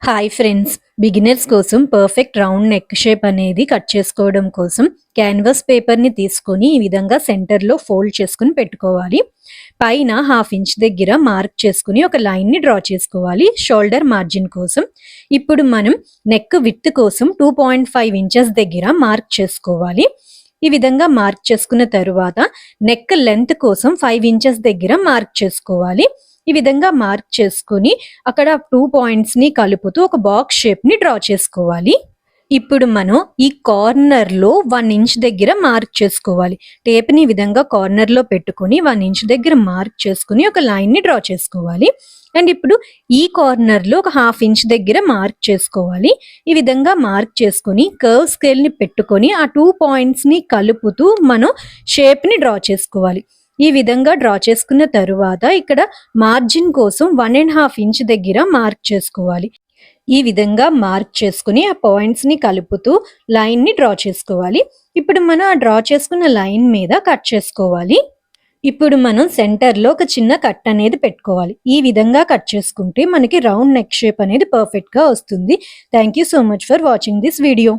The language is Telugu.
హాయ్ ఫ్రెండ్స్, బిగినర్స్ కోసం పర్ఫెక్ట్ రౌండ్ నెక్ షేప్ అనేది కట్ చేసుకోవడం కోసం క్యాన్వాస్ పేపర్ని తీసుకొని ఈ విధంగా సెంటర్లో ఫోల్డ్ చేసుకుని పెట్టుకోవాలి. పైన 1/2 ఇంచ్ దగ్గర మార్క్ చేసుకుని ఒక లైన్ని డ్రా చేసుకోవాలి షోల్డర్ మార్జిన్ కోసం. ఇప్పుడు మనం నెక్ విడ్త్ కోసం 2.5 ఇంచెస్ దగ్గర మార్క్ చేసుకోవాలి. ఈ విధంగా మార్క్ చేసుకున్న తరువాత నెక్ లెంత్ కోసం 5 ఇంచెస్ దగ్గర మార్క్ చేసుకోవాలి. ఈ విధంగా మార్క్ చేసుకుని అక్కడ 2 పాయింట్స్ ని కలుపుతూ ఒక బాక్స్ షేప్ ని డ్రా చేసుకోవాలి. ఇప్పుడు మనం ఈ కార్నర్ లో 1 ఇంచ్ దగ్గర మార్క్ చేసుకోవాలి. టేప్ ని ఈ విధంగా కార్నర్ లో పెట్టుకుని 1 ఇంచ్ దగ్గర మార్క్ చేసుకుని ఒక లైన్ ని డ్రా చేసుకోవాలి. అండ్ ఇప్పుడు ఈ కార్నర్ లో ఒక 1/2 ఇంచ్ దగ్గర మార్క్ చేసుకోవాలి. ఈ విధంగా మార్క్ చేసుకుని కర్వ్ స్కేల్ ని పెట్టుకొని ఆ 2 పాయింట్స్ ని కలుపుతూ మనం షేప్ ని డ్రా చేసుకోవాలి. ఈ విధంగా డ్రా చేసుకున్న తరువాత ఇక్కడ మార్జిన్ కోసం 1.5 ఇంచ్ దగ్గర మార్క్ చేసుకోవాలి. ఈ విధంగా మార్క్ చేసుకుని ఆ పాయింట్స్ ని కలుపుతూ లైన్ ని డ్రా చేసుకోవాలి. ఇప్పుడు మనం ఆ డ్రా చేసుకున్న లైన్ మీద కట్ చేసుకోవాలి. ఇప్పుడు మనం సెంటర్ లో ఒక చిన్న కట్ అనేది పెట్టుకోవాలి. ఈ విధంగా కట్ చేసుకుంటే మనకి రౌండ్ నెక్ షేప్ అనేది పర్ఫెక్ట్ గా వస్తుంది. Thank you so much for watching this video.